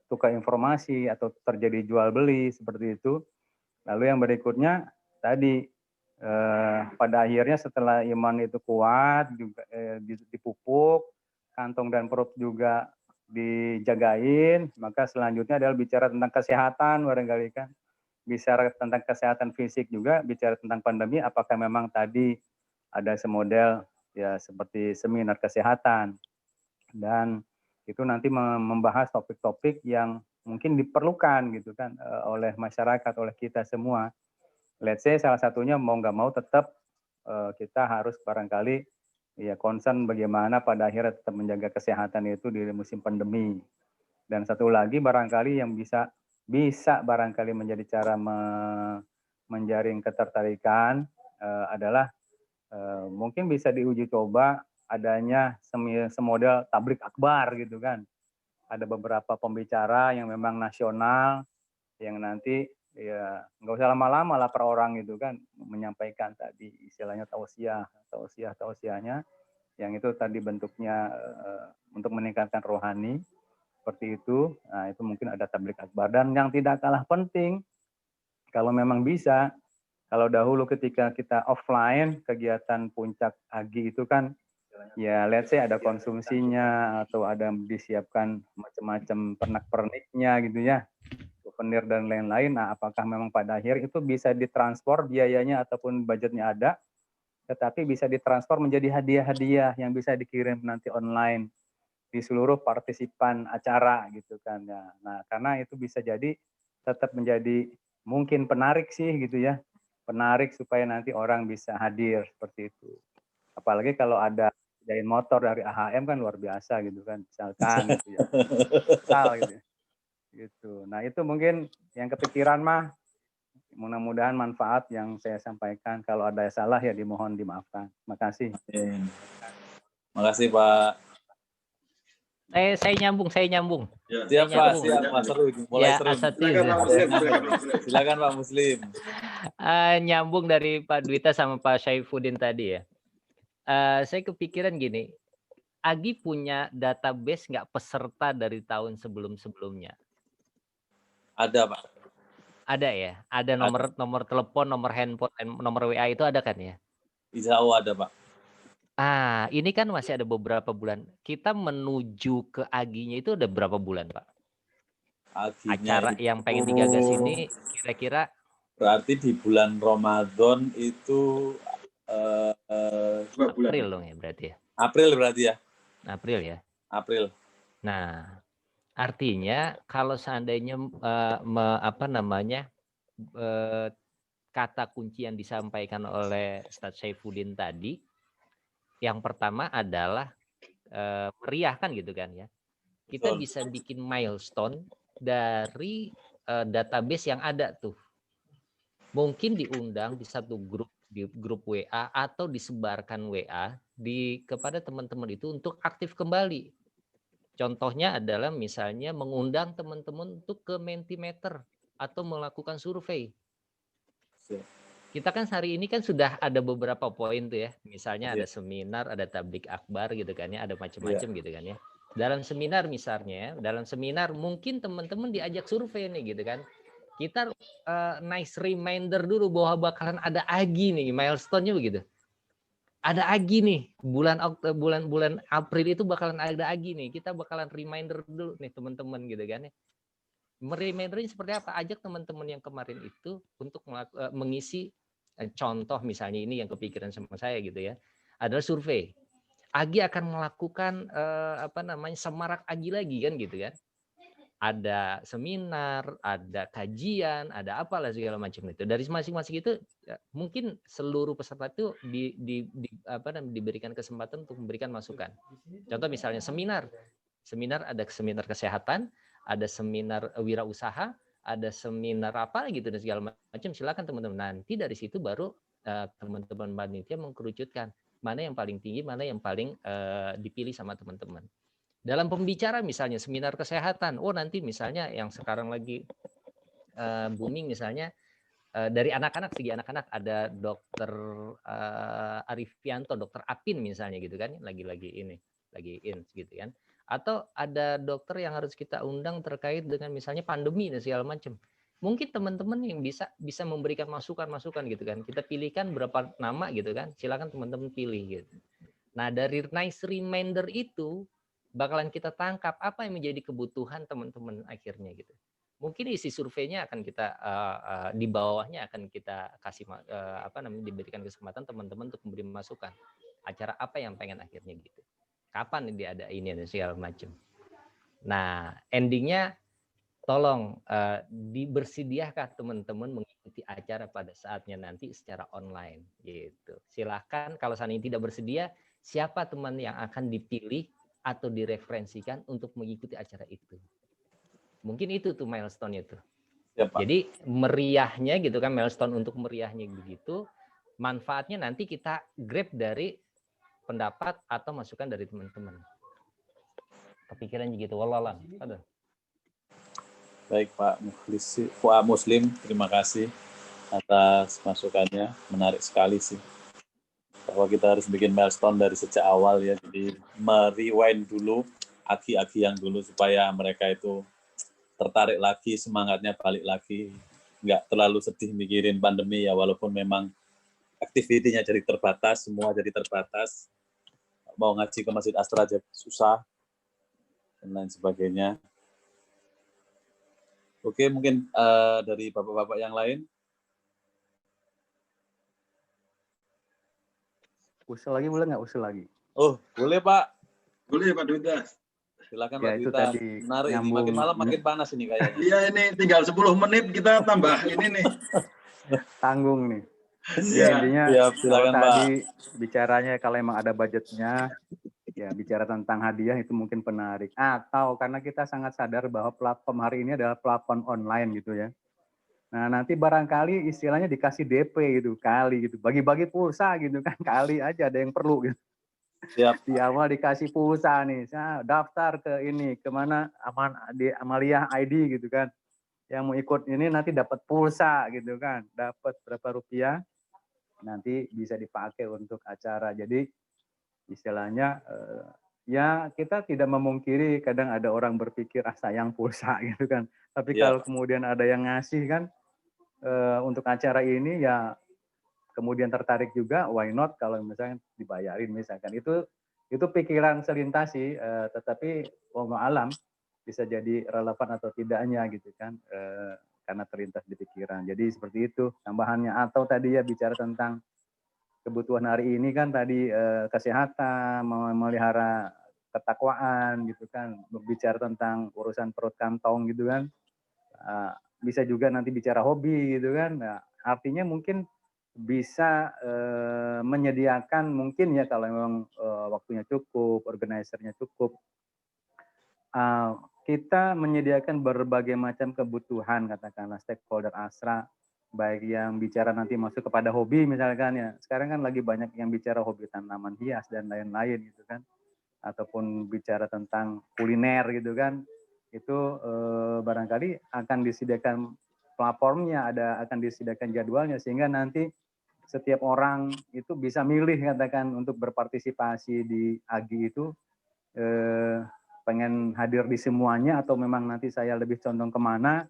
tukar informasi atau terjadi jual beli seperti itu. Lalu yang berikutnya tadi pada akhirnya setelah iman itu kuat juga dipupuk, kantong dan perut juga dijagain, maka selanjutnya adalah bicara tentang kesehatan barangkali kan. Bicara tentang kesehatan fisik juga, bicara tentang pandemi, apakah memang tadi ada semodel ya seperti seminar kesehatan dan itu nanti membahas topik-topik yang mungkin diperlukan gitu kan oleh masyarakat, oleh kita semua. Let's say salah satunya mau nggak mau tetap kita harus barangkali ya concern bagaimana pada akhirnya tetap menjaga kesehatan itu di musim pandemi. Dan satu lagi barangkali yang bisa barangkali menjadi cara menjaring ketertarikan adalah mungkin bisa diuji coba adanya semodel tablik akbar gitu kan. Ada beberapa pembicara yang memang nasional yang nanti ya nggak usah lama-lama lah per orang gitu kan menyampaikan tadi istilahnya tausiahnya yang itu tadi bentuknya untuk meningkatkan rohani seperti itu. Nah itu mungkin ada tablik akbar dan yang tidak kalah penting kalau memang bisa. Kalau dahulu ketika kita offline, kegiatan puncak AGI itu kan, ya let's say ada konsumsinya, atau ada disiapkan macam-macam pernak-perniknya gitu ya, souvenir dan lain-lain. Nah, apakah memang pada akhir itu bisa ditransfer biayanya ataupun budgetnya ada, tetapi bisa ditransfer menjadi hadiah-hadiah yang bisa dikirim nanti online di seluruh partisipan acara gitu kan ya. Nah, karena itu bisa jadi tetap menjadi mungkin penarik sih gitu ya. Penarik supaya nanti orang bisa hadir seperti itu. Apalagi kalau ada jain motor dari AHM kan luar biasa gitu kan, misalkan gitu ya. Misal gitu. Gitu. Nah, itu mungkin yang kepikiran mah mudah-mudahan manfaat yang saya sampaikan. Kalau ada salah ya dimohon dimaafkan. Terima kasih. Terima kasih Pak. Saya nyambung. Ya. Siap Pak, seru. Mulai seru. Silakan Pak Muslim. Nyambung dari Pak Dwita sama Pak Syaifuddin tadi ya. Saya kepikiran gini, AGI punya database nggak peserta dari tahun sebelum-sebelumnya? Ada Pak. Ada ya? Ada nomor telepon, nomor handphone, nomor WA itu ada kan ya? Insya Allah ada Pak. Ini kan masih ada beberapa bulan. Kita menuju ke AGI-nya itu ada berapa bulan Pak? Acara yang pengen digagas ini kira-kira? Berarti di bulan Ramadan itu April dong ya berarti ya? April berarti ya? April ya? April. Nah, artinya kalau seandainya kata kunci yang disampaikan oleh Ustadz Syaifuddin tadi, yang pertama adalah meriah kan gitu kan ya. Kita bisa bikin milestone dari database yang ada tuh. Mungkin diundang di satu grup di grup WA atau disebarkan WA kepada teman-teman itu untuk aktif kembali. Contohnya adalah misalnya mengundang teman-teman untuk ke Mentimeter atau melakukan survei. Kita kan hari ini kan sudah ada beberapa poin tuh ya. Misalnya ada seminar, ada tablik akbar gitu kan ya, ada macam-macam gitu kan ya. Dalam seminar misalnya, dalam seminar mungkin teman-teman diajak survei nih gitu kan. Kita nice reminder dulu bahwa bakalan ada agi nih, milestone-nya begitu. Ada agi nih, bulan April itu bakalan ada agi nih. Kita bakalan reminder dulu nih teman-teman gitu kan ya. Remindernya seperti apa? Ajak teman-teman yang kemarin itu untuk mengisi contoh misalnya ini yang kepikiran sama saya gitu ya. Adalah survei. Agi akan melakukan semarak Agi lagi kan gitu kan. Ada seminar, ada kajian, ada apalah segala macam itu. Dari masing-masing itu mungkin seluruh peserta itu diberikan kesempatan untuk memberikan masukan. Contoh misalnya seminar ada seminar kesehatan, ada seminar wirausaha, ada seminar apa gitu dan segala macam. Silakan teman-teman. Nanti dari situ baru teman-teman panitia mengkerucutkan mana yang paling tinggi, mana yang paling dipilih sama teman-teman. Dalam pembicara misalnya seminar kesehatan, nanti misalnya yang sekarang lagi booming misalnya dari anak-anak, segi anak-anak ada dokter Arifianto, dokter Apin misalnya gitu kan, lagi in gitu kan. Atau ada dokter yang harus kita undang terkait dengan misalnya pandemi dan segala macam. Mungkin teman-teman yang bisa memberikan masukan gitu kan. Kita pilihkan berapa nama gitu kan. Silakan teman-teman pilih gitu. Nah, dari nice reminder itu bakalan kita tangkap apa yang menjadi kebutuhan teman-teman akhirnya gitu. Mungkin isi surveinya akan kita di bawahnya akan kita kasih diberikan kesempatan teman-teman untuk memberi masukan. Acara apa yang pengen akhirnya gitu. Kapan dia ada ini dan segala macam. Nah, endingnya tolong dibersediakah teman-teman mengikuti acara pada saatnya nanti secara online gitu. Silahkan kalau saat ini tidak bersedia, siapa teman yang akan dipilih atau direferensikan untuk mengikuti acara itu. Mungkin itu tuh milestone-nya tuh. Ya, jadi meriahnya gitu kan, milestone untuk meriahnya begitu, manfaatnya nanti kita grab dari pendapat atau masukan dari teman-teman. Kepikiran gitu, wallahualam. Baik Pak Muslim, terima kasih atas masukannya, menarik sekali sih. Bahwa kita harus bikin milestone dari sejak awal ya, jadi merewind dulu aki-aki yang dulu supaya mereka itu tertarik lagi, semangatnya balik lagi, nggak terlalu sedih mikirin pandemi ya, walaupun memang aktivitinya jadi terbatas, semua jadi terbatas, mau ngaji ke Masjid Astra aja susah, dan lain sebagainya. Oke, mungkin dari bapak-bapak yang lain. Usul lagi boleh nggak? Usul lagi? Oh, boleh Pak. Boleh Pak Duta. Silakan ya, Pak Duta. Menarik ini, makin malam makin panas ini kayaknya. Iya, ini tinggal 10 menit kita tambah ini nih. Tanggung nih. Ya, intinya silakan, kalau tadi bicaranya kalau emang ada budgetnya, ya bicara tentang hadiah itu mungkin penarik. Atau karena kita sangat sadar bahwa platform hari ini adalah platform online gitu ya. Nah nanti barangkali istilahnya dikasih DP gitu, kali gitu, bagi-bagi pulsa gitu kan, kali aja ada yang perlu gitu. Di awal dikasih pulsa nih, saya daftar ke ini, kemana di Amalia ID gitu kan. Yang mau ikut ini nanti dapat pulsa gitu kan, dapat berapa rupiah, nanti bisa dipakai untuk acara. Jadi istilahnya ya kita tidak memungkiri kadang ada orang berpikir sayang pulsa gitu kan. Tapi kalau kemudian ada yang ngasih kan untuk acara ini ya kemudian tertarik juga, why not kalau misalnya dibayarin misalkan. Itu pikiran selintas sih, tetapi wallahu alam bisa jadi relevan atau tidaknya gitu kan, karena terlintas di pikiran. Jadi seperti itu tambahannya. Atau tadi ya bicara tentang kebutuhan hari ini kan tadi kesehatan, memelihara ketakwaan gitu kan, berbicara tentang urusan perut kantong gitu kan, bisa juga nanti bicara hobi gitu kan. Nah, artinya mungkin bisa menyediakan mungkin ya kalau memang waktunya cukup, organizernya cukup, kita menyediakan berbagai macam kebutuhan katakanlah stakeholder Astra baik yang bicara nanti masuk kepada hobi misalkan ya. Sekarang kan lagi banyak yang bicara hobi tanaman hias dan lain-lain gitu kan. Ataupun bicara tentang kuliner gitu kan. Itu barangkali akan disediakan platformnya, akan disediakan jadwalnya sehingga nanti setiap orang itu bisa milih katakan untuk berpartisipasi di AGI itu pengen hadir di semuanya atau memang nanti saya lebih condong kemana,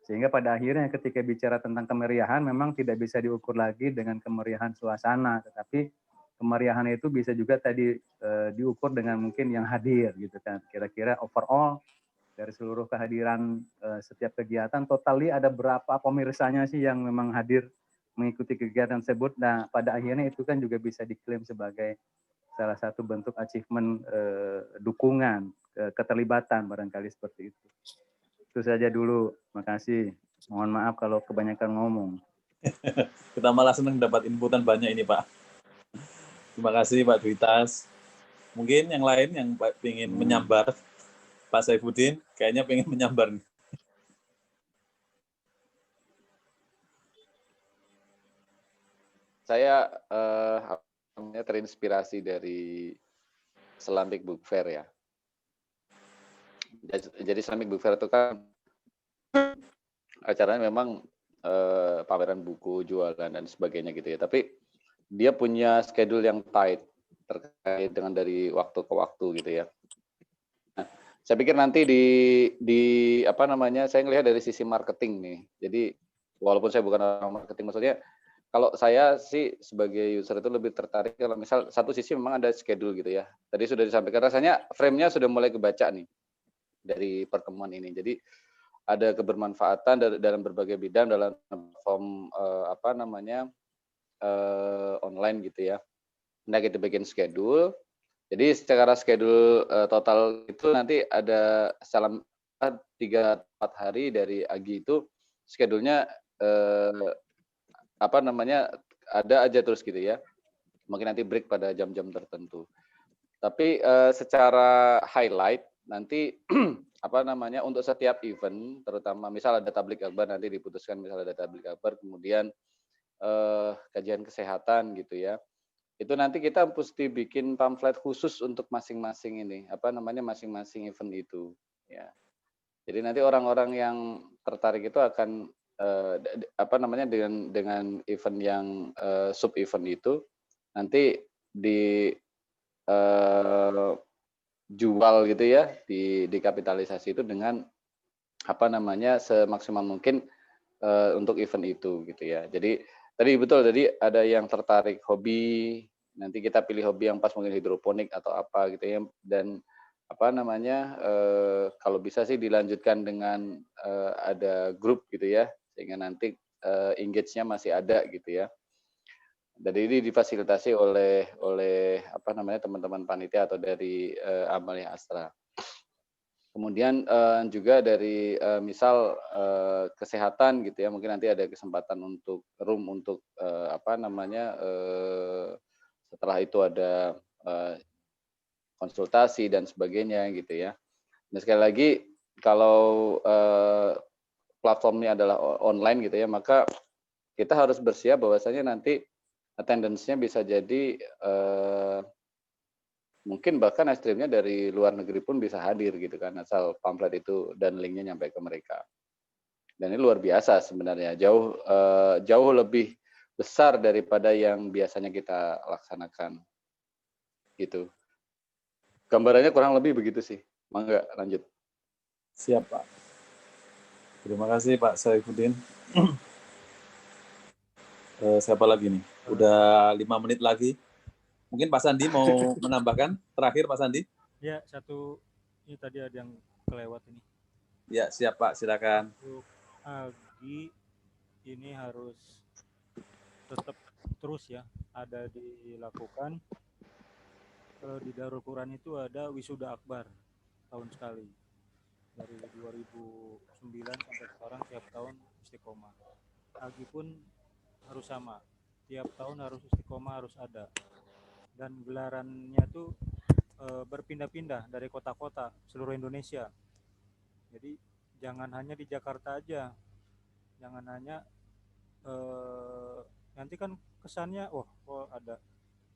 sehingga pada akhirnya ketika bicara tentang kemeriahan memang tidak bisa diukur lagi dengan kemeriahan suasana, tetapi kemeriahan itu bisa juga tadi diukur dengan mungkin yang hadir gitu kan. Kira-kira overall dari seluruh kehadiran setiap kegiatan totali ada berapa pemirsanya sih yang memang hadir mengikuti kegiatan tersebut. Nah, pada akhirnya itu kan juga bisa diklaim sebagai salah satu bentuk achievement dukungan, keterlibatan barangkali seperti itu. Itu saja dulu, makasih. Mohon maaf kalau kebanyakan ngomong. Kita malah senang dapat inputan banyak ini, Pak. Terima kasih, Pak Dwitas. Mungkin yang lain yang ingin menyambar, Pak Saifuddin, kayaknya pengen menyambar. Saya terinspirasi dari Islamic Book Fair ya. Jadi Islamic Book Fair itu kan acaranya memang pameran buku, jualan dan sebagainya gitu ya. Tapi dia punya schedule yang tight terkait dengan dari waktu ke waktu gitu ya. Nah, saya pikir nanti di apa namanya, saya ngelihat dari sisi marketing nih. Jadi walaupun saya bukan orang marketing, maksudnya kalau saya sih sebagai user itu lebih tertarik kalau misal satu sisi memang ada schedule gitu ya. Tadi sudah disampaikan, rasanya frame-nya sudah mulai kebaca nih dari pertemuan ini. Jadi ada kebermanfaatan dalam berbagai bidang dalam platform apa namanya online gitu ya. Nah, kita bikin schedule. Jadi secara schedule total itu nanti ada salam 3-4 hari dari AGI itu schedule-nya apa namanya ada aja terus gitu ya. Mungkin nanti break pada jam-jam tertentu. Tapi secara highlight nanti apa namanya untuk setiap event, terutama misal ada tablik akbar nanti diputuskan misal ada tablik akbar, kemudian kajian kesehatan gitu ya. Itu nanti kita mesti bikin pamflet khusus untuk masing-masing ini, apa namanya masing-masing event itu ya. Jadi nanti orang-orang yang tertarik itu akan apa namanya dengan event yang sub event itu nanti di jual gitu ya, dikapitalisasi itu dengan apa namanya semaksimal mungkin untuk event itu gitu ya. Jadi tadi betul, jadi ada yang tertarik hobi, nanti kita pilih hobi yang pas mungkin hidroponik atau apa gitu ya, dan apa namanya kalau bisa sih dilanjutkan dengan ada grup gitu ya, sehingga nanti engage-nya masih ada gitu ya. Jadi ini difasilitasi oleh apa namanya teman-teman panitia atau dari Amalia Astra. Kemudian juga dari misal kesehatan gitu ya, mungkin nanti ada kesempatan untuk room untuk apa namanya setelah itu ada konsultasi dan sebagainya gitu ya. Dan sekali lagi kalau platformnya adalah online gitu ya, maka kita harus bersiap bahwasanya nanti attendance-nya bisa jadi mungkin bahkan ekstrimnya dari luar negeri pun bisa hadir gitu kan, asal pamflet itu dan linknya nyampe ke mereka. Dan ini luar biasa sebenarnya, jauh lebih besar daripada yang biasanya kita laksanakan gitu. Gambarannya kurang lebih begitu sih. Mangga lanjut. Siap, Pak. Terima kasih Pak Saifuddin. Siapa lagi nih? Udah 5 menit lagi. Mungkin Pak Sandi mau menambahkan terakhir, Pak Sandi? Ya, satu ini tadi ada yang kelewat ini. Ya, siap Pak, silakan. Untuk AGI ini harus tetap terus ya ada dilakukan. Di Darul Quran itu ada wisuda akbar tahun sekali. Dari 2009 sampai sekarang tiap tahun istiqomah. AGI pun harus sama. Tiap tahun harus istiqomah, harus ada. Dan gelarannya tuh berpindah-pindah dari kota-kota seluruh Indonesia. Jadi jangan hanya di Jakarta aja. Jangan hanya nanti kan kesannya, oh kok ada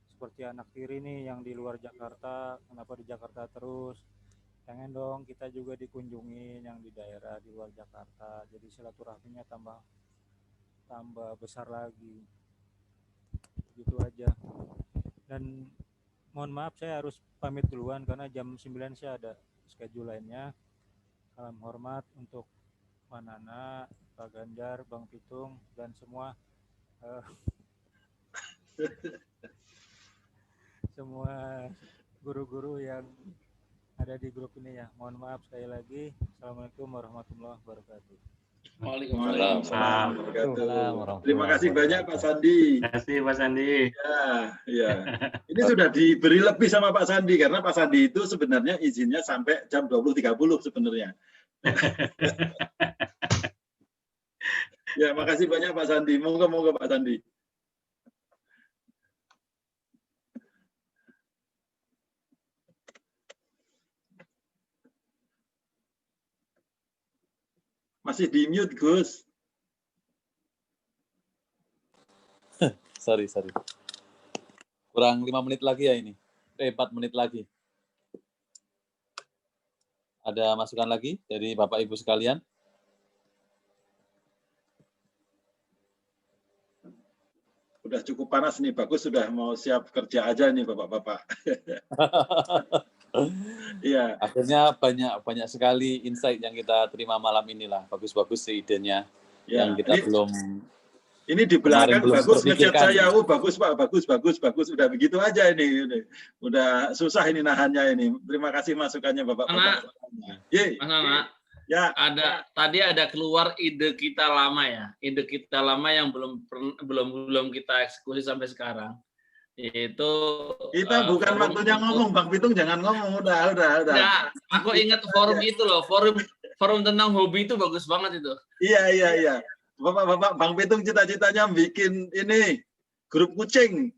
seperti anak tiri nih yang di luar Jakarta, kenapa di Jakarta terus? Pengen dong kita juga dikunjungin yang di daerah di luar Jakarta, jadi silaturahminya tambah besar lagi. Gitu aja. Dan mohon maaf saya harus pamit duluan karena jam 9 saya ada schedule lainnya. Salam hormat untuk Mbak Nana, Pak Ganjar, Bang Pitung, dan semua semua guru-guru yang ada di grup ini ya. Mohon maaf sekali lagi. Assalamualaikum warahmatullahi wabarakatuh. Waalaikumsalam warahmatullahi. Terima kasih banyak Pak Sandi. Terima kasih Pak Sandi. Ya. Ini sudah diberi lebih sama Pak Sandi karena Pak Sandi itu sebenarnya izinnya sampai jam 20.30 sebenarnya. Ya, makasih banyak Pak Sandi. Moga-moga Pak Sandi. Masih di mute, Gus. Sorry. Kurang 5 menit lagi ya ini. 4 menit lagi. Ada masukan lagi dari Bapak Ibu sekalian? Udah cukup panas nih, bagus sudah mau siap kerja aja nih Bapak-bapak. Iya. Akhirnya banyak sekali insight yang kita terima malam inilah. Bagus-bagus sih idenya. Ya, yang kita belum. Ini di belakang bagus ngechat saya, oh bagus Pak, bagus. Udah begitu aja ini. Udah susah ini nahannya ini. Terima kasih masukannya Bapak-bapak. Mas Nana, ya. Tadi ada keluar ide kita lama ya. Ide kita lama yang belum kita eksekusi sampai sekarang. Itu kita bukan waktunya ngomong, Bang Pitung jangan ngomong, udah. Nah, aku ingat forum itu loh, forum tentang hobi itu bagus banget itu. Iya. Bapak Bang Pitung cita-citanya bikin ini grup kucing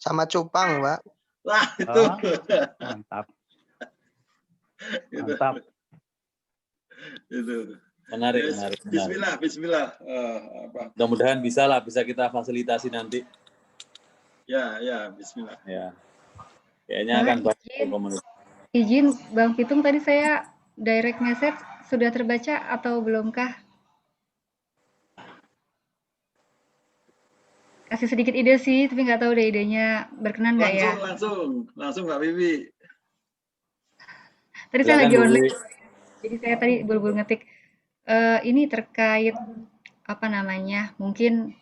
sama cupang, Pak. Wah, itu. Mantap. Itu. Menarik. Bismillah. Mudah-mudahan bisa kita fasilitasi nanti. Ya, bismillah. Ya. Kayaknya akan banyak komunitas. Izin Bang Pitung, tadi saya direct message sudah terbaca atau belumkah? Kasih sedikit ide sih, tapi nggak tahu deh idenya berkenan nggak ya? Langsung Mbak Bibi. Tadi saya lagi online, jadi saya tadi buru-buru ngetik. Ini terkait apa namanya? Mungkin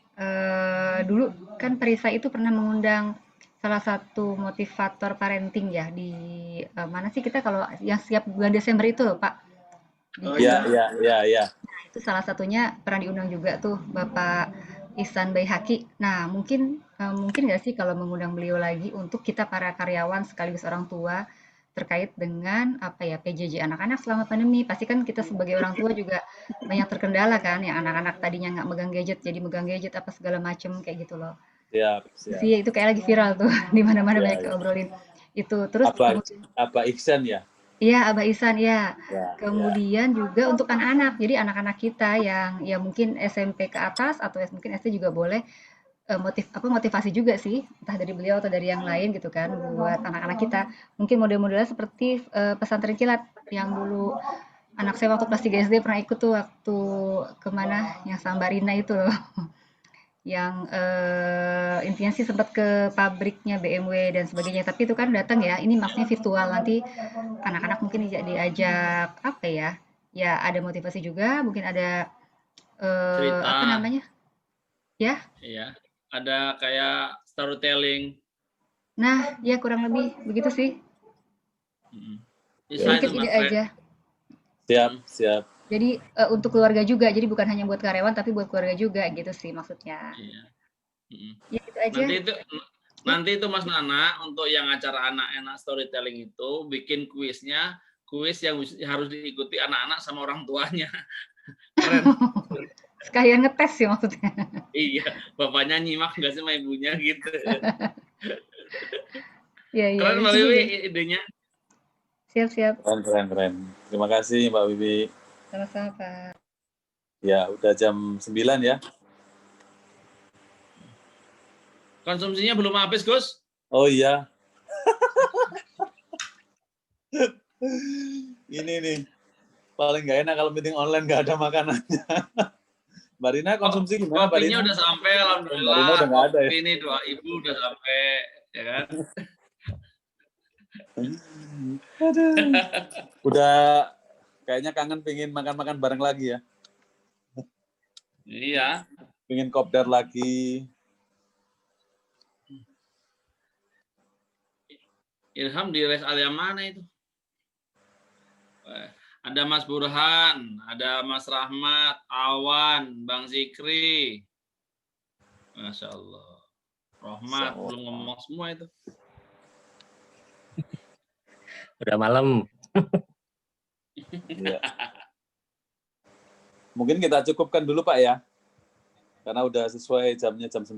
dulu kan Perisa itu pernah mengundang salah satu motivator parenting ya di mana sih kita kalau yang setiap bulan Desember itu loh Pak. Iya. Nah, itu salah satunya pernah diundang juga tuh Bapak Ihsan Baihaqi. Nah, mungkin nggak sih kalau mengundang beliau lagi untuk kita para karyawan sekaligus orang tua terkait dengan PJJ anak-anak selama pandemi. Pasti kan kita sebagai orang tua juga banyak terkendala kan, yang anak-anak tadinya nggak megang gadget jadi megang gadget apa segala macem kayak gitu loh. Siap. Sih itu kayak lagi viral tuh di mana-mana banyak ngobrolin itu. Terus Abah Ihsan ya? Iya, Abah Ihsan ya. Kemudian juga untuk anak-anak. Jadi anak-anak kita yang ya mungkin SMP ke atas atau mungkin SD juga boleh motivasi juga sih, entah dari beliau atau dari yang lain gitu kan, buat anak-anak kita. Mungkin model-modelnya seperti pesantren kilat yang dulu anak saya waktu kelas 3 SD pernah ikut tuh waktu kemana yang Sambarina itu loh. Yang intinya sih sempat ke pabriknya BMW dan sebagainya, tapi itu kan datang ya, ini maksudnya virtual, nanti anak-anak mungkin diajak apa ya ada motivasi juga, mungkin ada cerita apa namanya ya iya, ada kayak storytelling. Nah ya kurang lebih begitu sih. Sedikit ide aja. Siap. Jadi untuk keluarga juga, jadi bukan hanya buat karyawan tapi buat keluarga juga gitu sih maksudnya. Iya. Ya gitu aja. Nanti itu Mas Nana untuk yang acara anak-anak storytelling itu bikin kuis yang harus diikuti anak-anak sama orang tuanya. Keren. Sekalian ngetes sih maksudnya. Iya, bapaknya nyimak nggak sama ibunya gitu. Iya. Keren Mbak Bibi idenya. Siap. Keren. Terima kasih Mbak Bibi. Sama-sama Pak. Ya, udah jam 9 ya. konsumsinya belum habis, Gus. Oh iya. Ini nih, paling nggak enak kalau meeting online nggak ada makanannya. Mbak Rina konsumsi gimana, Mbak Kopinya Rina? udah sampai, Mbak Rina alhamdulillah. udah nggak ada ya? Kopi ini doa ibu udah sampai, ya kan? Aduh. Udah kayaknya kangen pengen makan-makan bareng lagi ya. Iya. Pengen kopdar lagi. Ilham di rest area mana itu? Ada Mas Burhan, ada Mas Rahmat, Awan, Bang Zikri. Masya Allah. Rahmat, belum ngomong semua itu. Udah malam. Ya. Mungkin kita cukupkan dulu Pak ya. Karena udah sesuai jamnya jam 9.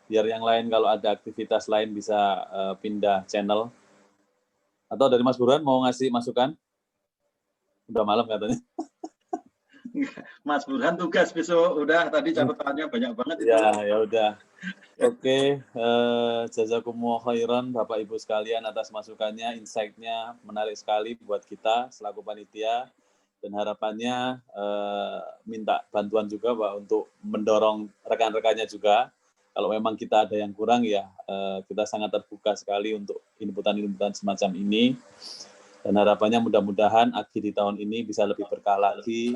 Biar yang lain kalau ada aktivitas lain bisa pindah channel. Atau dari Mas Burhan mau ngasih masukan? Udah malam katanya. Mas Burhan tugas besok udah tadi catatannya banyak banget itu. Ya udah. Oke, jazakumullah khairan Bapak Ibu sekalian atas masukannya, insight-nya menarik sekali buat kita selaku panitia, dan harapannya minta bantuan juga Pak untuk mendorong rekan-rekannya juga. Kalau memang kita ada yang kurang ya kita sangat terbuka sekali untuk inputan-inputan semacam ini. Dan harapannya mudah-mudahan Agi di tahun ini bisa lebih berkah lagi,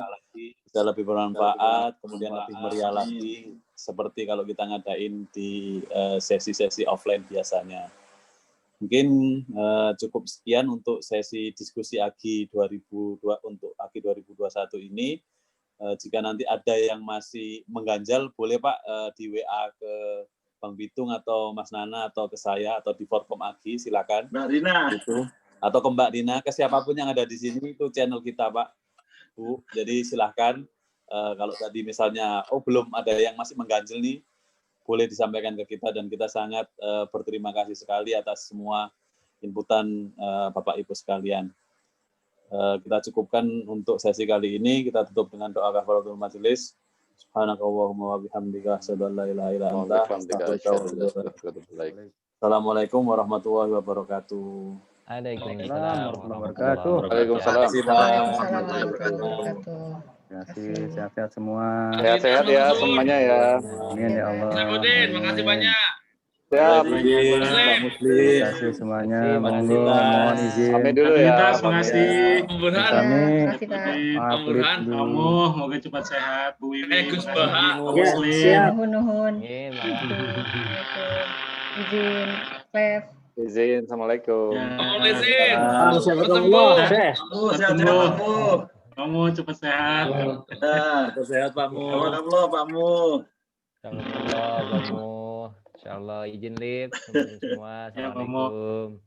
bisa lebih bermanfaat, kemudian lebih meriah lagi, seperti kalau kita ngadain di sesi-sesi offline biasanya. Mungkin cukup sekian untuk sesi diskusi Agi 2002 untuk Agi 2021 ini. Jika nanti ada yang masih mengganjal, boleh Pak di WA ke Bang Bitung atau Mas Nana atau ke saya atau di Forkom Agi, silakan. Mbak Rina. Gitu. Atau ke Mbak Dina, ke siapapun yang ada di sini, itu channel kita Pak, Bu. Jadi silahkan, kalau tadi misalnya, belum ada yang masih mengganjil nih, boleh disampaikan ke kita, dan kita sangat berterima kasih sekali atas semua inputan Bapak Ibu sekalian. Kita cukupkan untuk sesi kali ini, kita tutup dengan doa kafaratul majelis. Subhanakallahumma wa bihamdika asyhadu an la ilaha illa anta astaghfiruka wa atubu ilaik. Assalamualaikum warahmatullahi wabarakatuh. Waalaikumsalam warahmatullahi wabarakatuh. Waalaikumsalam. Terima kasih, sehat-sehat semua. Sehat-sehat ya semuanya ya. Amin ya Allah. Budin, makasih banyak. Siap. Muslim. Terima kasih semuanya. Monggo, mohon izin. Pamit dulu ya. Terima kasih. Burhan. Maaf, Burhan. Kamu semoga cepat sehat, Bu Wiwi. Gus Baha. Muslim. Nuhun. Izin, Clef. Izin. Assalamualaikum. Izin. Kamu cepat sehat. Cepat sehat Pak Mu. Pak Mu. Insyaallah, Pak Mu. Insyaallah izin live semua. Assalamualaikum.